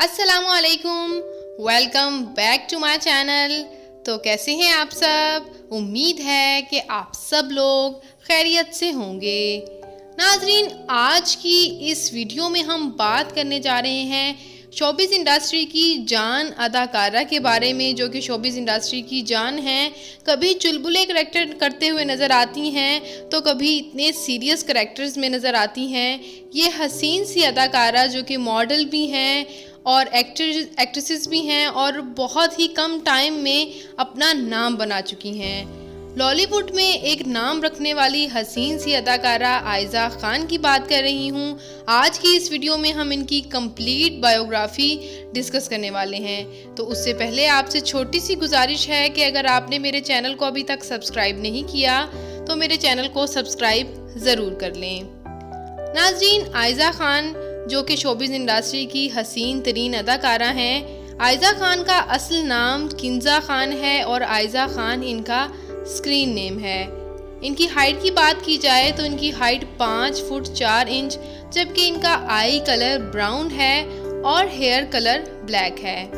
अस्सलामुअलैकुम, welcome back to my channel. तो कैसे हैं आप सब? उम्मीद है कि आप सब लोग खैरियत से होंगे। नाजरीन, आज की इस वीडियो में हम बात करने जा रहे हैं शोबिज़ इंडस्ट्री की जान अदाकारा के बारे में, जो कि शोबिज़ इंडस्ट्री की जान हैं। कभी चुलबुले करैक्टर करते हुए नज़र आती हैं तो कभी इतने सीरियस करैक्टर्स में नज़र आती हैं। ये हसीन सी अदाकारा जो कि मॉडल भी हैं और एक्ट्रेसेस भी हैं और बहुत ही कम टाइम में अपना नाम बना चुकी हैं। लॉलीवुड में एक नाम रखने वाली हसीन सी अदाकारा आयज़ा खान की बात कर रही हूँ। आज की इस वीडियो में हम इनकी कंप्लीट बायोग्राफी डिस्कस करने वाले हैं। तो उससे पहले आपसे छोटी सी गुजारिश है कि अगर आपने मेरे चैनल को अभी तक सब्सक्राइब नहीं किया तो मेरे चैनल को सब्सक्राइब ज़रूर कर लें। नाज़रीन, आयज़ा खान जो कि शोबिज़ इंडस्ट्री की हसीन तरीन अदाकारा हैं। आयज़ा खान का असल नाम किंजा खान है और आयज़ा खान इनका स्क्रीन नेम है। इनकी हाइट की बात की जाए तो इनकी हाइट 5 फुट 4 इंच, जबकि इनका आई कलर ब्राउन है और हेयर कलर ब्लैक है।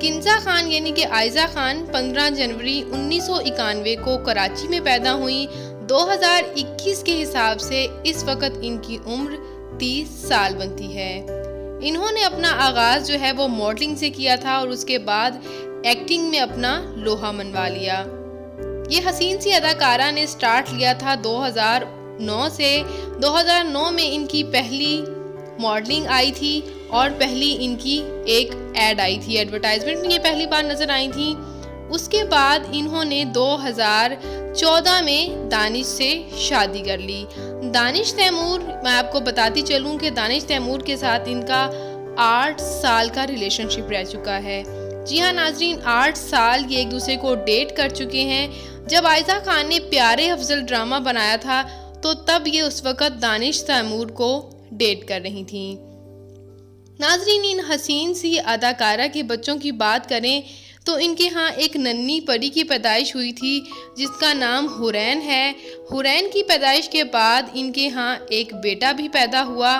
किंजा खान यानी कि आयज़ा खान 15 जनवरी 1991 को कराची में पैदा हुई। 2021 के हिसाब से इस वक्त इनकी उम्र 30 साल बनती है। इन्होंने अपना आगाज़ जो है वो मॉडलिंग से किया था और उसके बाद एक्टिंग में अपना लोहा मनवा लिया। ये हसीन सी अदाकारा ने स्टार्ट लिया था 2009 से। 2009 में इनकी पहली मॉडलिंग आई थी और पहली इनकी एक एड आई थी, एडवर्टाइजमेंट में ये पहली बार नज़र आई थी। उसके बाद इन्होंने 2014 में दानिश से शादी कर ली। दानिश तैमूर, मैं आपको बताती चलूँ कि दानिश तैमूर के साथ इनका 8 साल का रिलेशनशिप रह चुका है। जी हाँ नाजरीन, 8 साल ये एक दूसरे को डेट कर चुके हैं। जब आयज़ा खान ने प्यारे अफजल ड्रामा बनाया था तो तब ये उस वक़्त दानिश तैमूर को डेट कर रही थी। नाजरीन, इन हसीन सी अदाकारा के बच्चों की बात करें तो इनके यहाँ एक नन्ही परी की पैदाइश हुई थी जिसका नाम हुरैन है। हुरैन की पैदाइश के बाद इनके यहाँ एक बेटा भी पैदा हुआ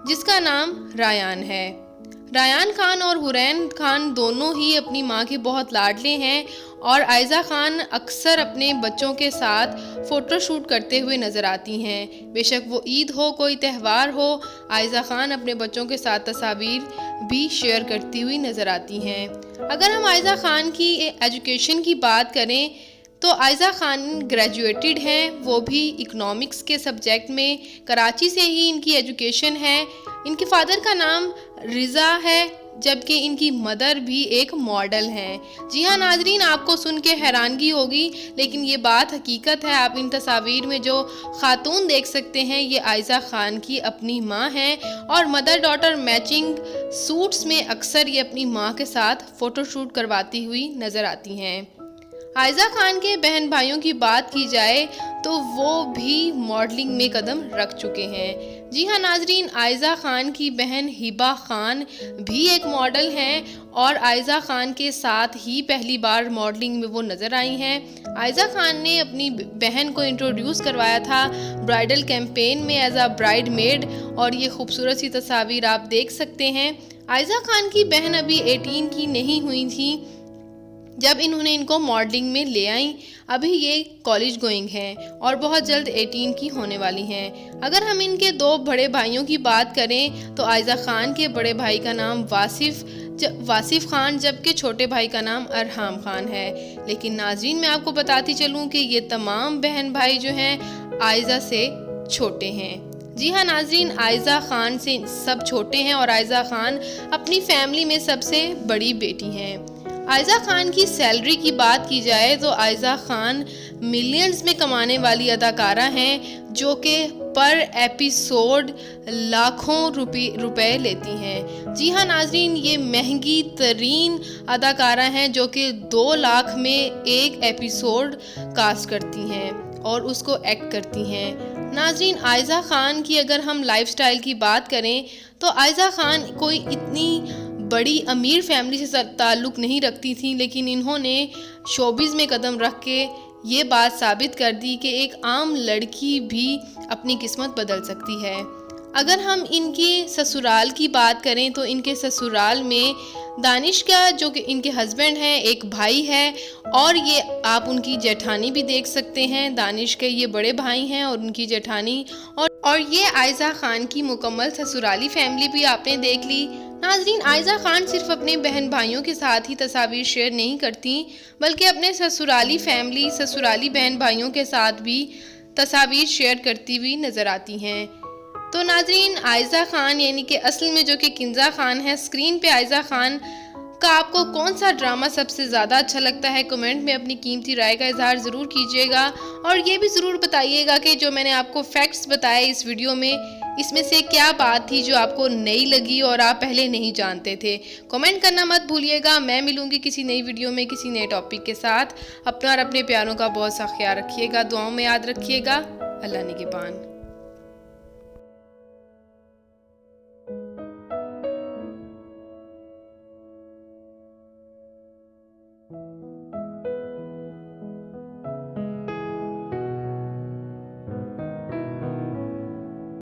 जिसका नाम रायान है। रायान खान और हुरैन खान दोनों ही अपनी माँ के बहुत लाडले हैं और आयज़ा खान अक्सर अपने बच्चों के साथ फ़ोटोशूट करते हुए नज़र आती हैं। बेशक वो ईद हो, कोई त्यौहार हो, आयज़ा खान अपने बच्चों के साथ तस्वीर भी शेयर करती हुई नज़र आती हैं। अगर हम आयज़ा खान की एजुकेशन की बात करें तो आयज़ा खान ग्रेजुएटेड हैं, वो भी इकोनॉमिक्स के सब्जेक्ट में। कराची से ही इनकी एजुकेशन है। इनके फादर का नाम रिज़ा है जबकि इनकी मदर भी एक मॉडल हैं। जी हाँ नाजरीन, आपको सुन के हैरानगी होगी लेकिन ये बात हकीकत है। आप इन तस्वीर में जो खातून देख सकते हैं ये आयज़ा खान की अपनी माँ हैं और मदर डॉटर मैचिंग सूट्स में अक्सर ये अपनी माँ के साथ फ़ोटोशूट करवाती हुई नज़र आती हैं। आयज़ा खान के बहन भाइयों की बात की जाए तो वो भी मॉडलिंग में कदम रख चुके हैं। जी हाँ नाजरीन, आयज़ा खान की बहन हिबा खान भी एक मॉडल हैं और आयज़ा खान के साथ ही पहली बार मॉडलिंग में वो नज़र आई हैं। आयज़ा खान ने अपनी बहन को इंट्रोड्यूस करवाया था ब्राइडल कैंपेन में एज अ ब्राइड मेड और ये खूबसूरत सी तस्वीर आप देख सकते हैं। आयज़ा खान की बहन अभी 18 की नहीं हुई थी जब इन्होंने इनको मॉडलिंग में ले आई। अभी ये कॉलेज गोइंग हैं और बहुत जल्द 18 की होने वाली हैं। अगर हम इनके 2 बड़े भाइयों की बात करें तो आयज़ा खान के बड़े भाई का नाम वासिफ खान जबकि छोटे भाई का नाम अरहाम खान है। लेकिन नाजरीन, मैं आपको बताती चलूँ कि ये तमाम बहन भाई जो हैं आयज़ा से छोटे हैं। जी हाँ नाजरीन, आयज़ा खान से सब छोटे हैं और आयज़ा खान अपनी फैमिली में सबसे बड़ी बेटी हैं। आयज़ा खान की सैलरी की बात की जाए तो आयज़ा खान मिलियंस में कमाने वाली अदाकारा हैं जो कि पर एपिसोड लाखों रुपए लेती हैं। जी हाँ नाजरीन, ये महंगी तरीन अदाकारा हैं जो कि 2 लाख में एक एपिसोड कास्ट करती हैं और उसको एक्ट करती हैं। नाजरीन, आयज़ा खान की अगर हम लाइफस्टाइल की बात करें तो आयज़ा खान कोई इतनी बड़ी अमीर फैमिली से ताल्लुक़ नहीं रखती थी, लेकिन इन्होंने शोबिज़ में कदम रख के ये बात साबित कर दी कि एक आम लड़की भी अपनी किस्मत बदल सकती है। अगर हम इनके ससुराल की बात करें तो इनके ससुराल में दानिश का जो कि इनके हस्बैंड हैं, एक भाई है और ये आप उनकी जेठानी भी देख सकते हैं। दानिश के ये बड़े भाई हैं और उनकी जेठानी और ये आयज़ा खान की मुकम्मल ससुराली फैमिली भी आपने देख ली। नाज़रीन, आयज़ा खान सिर्फ अपने बहन भाइयों के साथ ही तस्वीर शेयर नहीं करती बल्कि अपने ससुराली फैमिली, ससुराली बहन भाइयों के साथ भी तस्वीर शेयर करती हुई नज़र आती हैं। तो नाज़रीन, आयज़ा खान यानी कि असल में जो कि किंजा खान है, स्क्रीन पे आयज़ा खान का आपको कौन सा ड्रामा सबसे ज़्यादा अच्छा लगता है? कमेंट में अपनी कीमती राय का इजहार ज़रूर कीजिएगा और ये भी ज़रूर बताइएगा कि जो मैंने आपको फैक्ट्स बताए इस वीडियो में, इसमें से क्या बात थी जो आपको नई लगी और आप पहले नहीं जानते थे। कमेंट करना मत भूलिएगा। मैं मिलूँगी किसी नई वीडियो में किसी नए टॉपिक के साथ। अपना और अपने प्यारों का बहुत सा ख्याल रखिएगा, दुआओं में याद रखिएगा। अल्लाह निगहबान।